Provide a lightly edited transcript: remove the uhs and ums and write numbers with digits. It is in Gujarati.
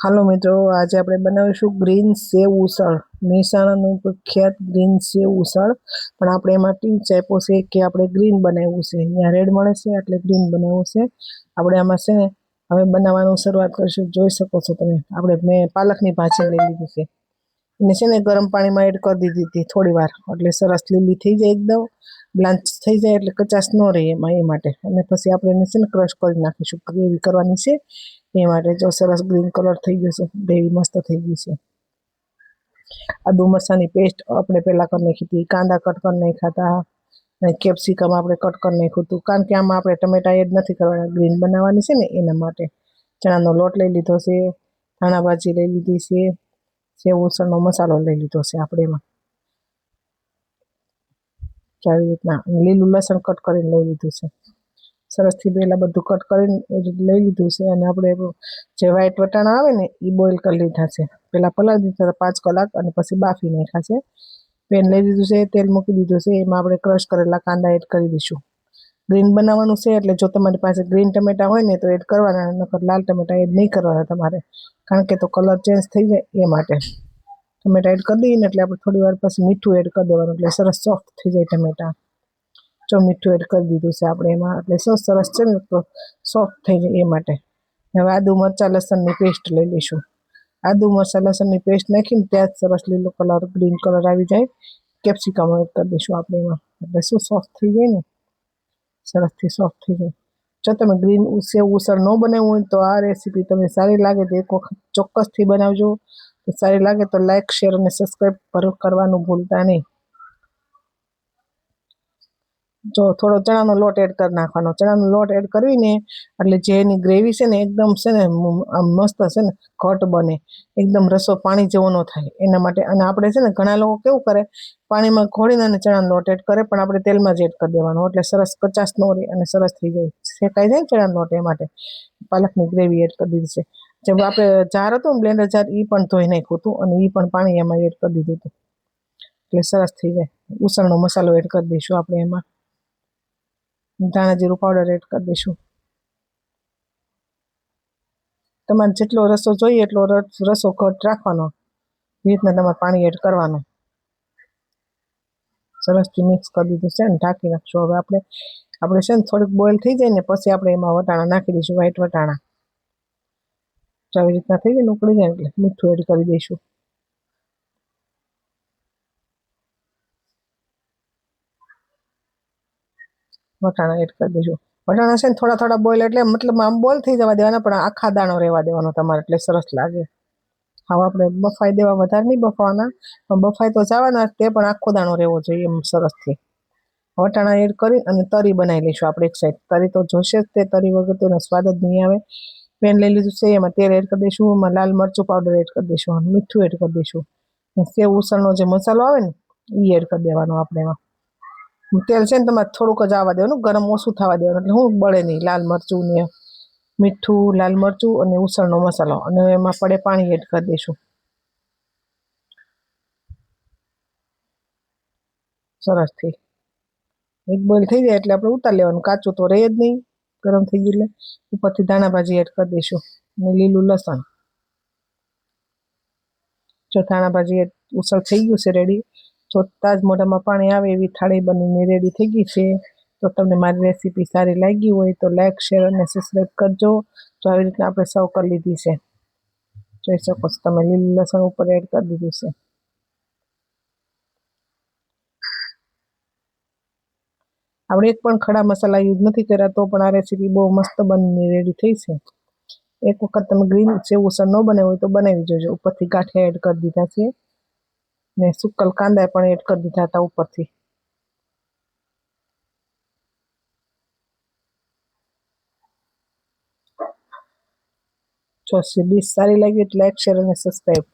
હાલો મિત્રો, આજે આપણે બનાવીશું ગ્રીન સેવ ઉસળ. મહેસાણાનું પ્રખ્યાત ગ્રીન સેવ ઉસળ. પણ આપણે એમાં ટીપ્સ આપ્યો છે કે આપણે ગ્રીન બનાવ્યું છે, અહીંયા રેડ મળે છે એટલે ગ્રીન બનાવ્યું છે. આપણે આમાં છે ને હવે બનાવવાનું શરૂઆત કરીશું. જોઈ શકો છો તમે, મેં પાલકની ભાજી લઈ લીધી છે. એને છે ને ગરમ પાણીમાં એડ કરી દીધી હતી થોડી વાર, એટલે સરસ લીલી થઈ જાય, એકદમ બ્લાન્ચ થઈ જાય એટલે કચાશ ન રહે એમાં, એ માટે. અને પછી આપણે એને છે ને ક્રશ કરી નાખીશું, ગ્રેવી કરવાની છે એ માટે. જો સરસ ગ્રીન કલર થઈ ગયો છે, ગ્રેવી મસ્ત થઈ ગઈ છે. આદુ મરચાંની પેસ્ટ આપણે પહેલા કરી નાખી હતી, કાંદા કટ કરી નાખ્યા હતા, અને કેપ્સિકમ આપણે કટ કરી નાખ્યું હતું, કારણ કે આમાં આપણે ટમેટા એડ નથી કરવાના, ગ્રીન બનાવવાની છે ને એના માટે. ચણાનો લોટ લઈ લીધો છે, ધાણા ભાજી લઈ લીધી છે, સેવ ઉસળનો મસાલો લઈ લીધો છે આપણે એમાં. આવી રીતના લીલું લસણ કટ કરીને લઈ લીધું છે. સરસથી પહેલાં બધું કટ કરીને લઈ લીધું છે. અને આપણે જે વ્હાઈટ વટાણા આવે ને એ બોઇલ કરી લીધા છે. પહેલાં પલાળી દીધા હતા 5 કલાક, અને પછી બાફી નાખ્યા છે. પેન લઈ લીધું છે, તેલ મૂકી દીધું છે, એમાં આપણે ક્રશ કરેલા કાંદા એડ કરી દઈશું. ગ્રીન બનાવવાનું છે એટલે જો તમારી પાસે ગ્રીન ટમેટા હોય ને તો એડ કરવાના, નકર લાલ ટમેટા એડ નહીં કરવાના તમારે, કારણ કે તો કલર ચેન્જ થઈ જાય એ માટે. ટમેટા એડ કરી દઈએ ને એટલે આપણે થોડી વાર પછી મીઠું એડ કરી દેવાનું, એટલે સરસ સોફ્ટ થઈ જાય ટમેટા. જો મીઠું એડ કરી દીધું છે આપણે એમાં, એટલે સરસ છે ને સોફ્ટ થઈ જાય એ માટે. હવે આદુ મરચાં લસણની પેસ્ટ લઈ લઈશું. આદુ મરચાં લસણની પેસ્ટ નાખીને ત્યાં જ સરસ લીલો કલર, ગ્રીન કલર આવી જાય. કેપ્સિકમ એડ કરી દઈશું આપણે એમાં, એટલે શું સોફ્ટ થઈ જાય ને, સરસથી સોફ્ટ થઈ જાય. જો તમે ગ્રીન સેવ ઉસળ ન બનાવ્યું હોય તો આ રેસીપી તમને સારી લાગે તો એક વખત ચોક્કસથી બનાવજો. સારી લાગે તો લાઇક, શેર અને સબસ્ક્રાઈબ કરવાનું ભૂલતા નહીં. જો થોડો ચણાનો લોટ એડ કરી નાખવાનો. ચણાનો લોટ એડ કરીને એટલે જે એની ગ્રેવી છે ને એકદમ છે ને આમ મસ્ત છે ને ઘટ બને, એકદમ રસો પાણી જેવો ન થાય એના માટે. અને આપણે છે ને ઘણા લોકો કેવું કરે, પાણીમાં ઘોળીને અને ચણાનો લોટ એડ કરે, પણ આપણે તેલમાં જ એડ કરી દેવાનો, એટલે સરસ કચાશ ન રહે અને સરસ થઈ જાય, શેકાઈ જાય ને ચણાનો લોટ. એ માટે પાલકની ગ્રેવી એડ કરી દીધી છે. જેમ આપણે જાર હતું ને બ્લેન્ડર જાર, એ પણ ધોઈ નાખ્યું હતું, અને એ પણ પાણી એમાં એડ કરી દીધું હતું, એટલે સરસ થઈ જાય. ઉસળનો મસાલો એડ કરી દઈશું આપણે એમાં. ધાણા જીરું પાવડર એડ કરી દઈશું. તમારે જેટલો રસો જોઈએ એટલો રસો ઘટ રાખવાનો, એ રીતના તમારે પાણી એડ કરવાનું. સરસથી મિક્સ કરી દીધું છે ને ઢાંકી નાખશું. હવે આપણે છે ને થોડીક બોઇલ થઈ જાય ને પછી આપણે એમાં વટાણા નાખી દઈશું, વ્હાઈટ વટાણા. આવી રીતના થઈ જાય ને ઉકળી જાય એટલે મીઠું એડ કરી દઈશું. વટાણા એડ કરી દઈશું. વટાણા છે ને થોડા થોડા બોઇલ, એટલે મતલબ આમ બોઇલ થઈ જવા દેવાના, પણ આખા દાણો રહેવા દેવાનો તમારે, એટલે સરસ લાગે. હવે આપણે બફાઈ દેવા, વધારે નહીં બફાવાના, પણ બફાઈ તો જવાના, તે પણ આખો દાણો રહેવો જોઈએ એમ સરસથી. વટાણા એડ કરી અને તરી બનાવી લઈશું આપણે એક સાઈડ. તરી તો જોશે જ, તે તરી વગર તો એનો સ્વાદ જ નહીં આવે. પેન લઈ લીધું છે, એમાં તેલ એડ કરી દઈશું, એમાં લાલ મરચું પાવડર એડ કરી દઈશું, મીઠું એડ કરી દઈશું. સેવ ઉસળનો જે મસાલો આવે ને એ એડ કરી દેવાનો આપણે એમાં. તેલ છે ને તમારે થોડુંક જ આવવા દેવાનું, ગરમ ઓછું થવા દેવાનું, એટલે હું બળે નહીં. લાલ મરચું ને મીઠું, લાલ મરચું અને ઉસળનો મસાલો, અને એમાં પડે પાણી એડ કરી દઈશું સરસથી. એક બોઇલ થઈ જાય એટલે આપણે ઉતારી લેવાનું, કાચું તો રહે જ નહીં, ગરમ થઈ ગયું એટલે. ઉપરથી ધાણા ભાજી એડ કરી દઈશું અને લીલું લસણ. જો ધાણા ભાજી ઉસળ થઈ ગયું છે રેડી, જોતાં જ મોઢામાં પાણી આવે એવી થાળી બનીને રેડી થઈ ગઈ છે. તો તમને મારી રેસીપી સારી લાગી હોય તો લાઇક, શેર અને સબસ્ક્રાઈબ કરજો. તો આવી રીતના આપણે સર્વ કરી લીધી છે. જોઈ શકો છો તમે, લીલું લસણ ઉપર એડ કરી દીધું છે. આપણે એક પણ ખડા મસાલા યુઝ નથી કર્યા, તો પણ આ રેસીપી બહુ મસ્ત બનીને રેડી થઈ છે. એક વખત તમે ગ્રીન સેવ ઉસળ ન બનાવ્યું હોય તો બનાવી જોજો. ઉપરથી ગાંઠિયા એડ કરી દીધા છે, ને સુક્કલ કાંદા પણ એડ કરી દીધા હતા ઉપરથી. જો ડીશ સારી લાગી તો લાઇક, શેર અને સબસ્ક્રાઈબ.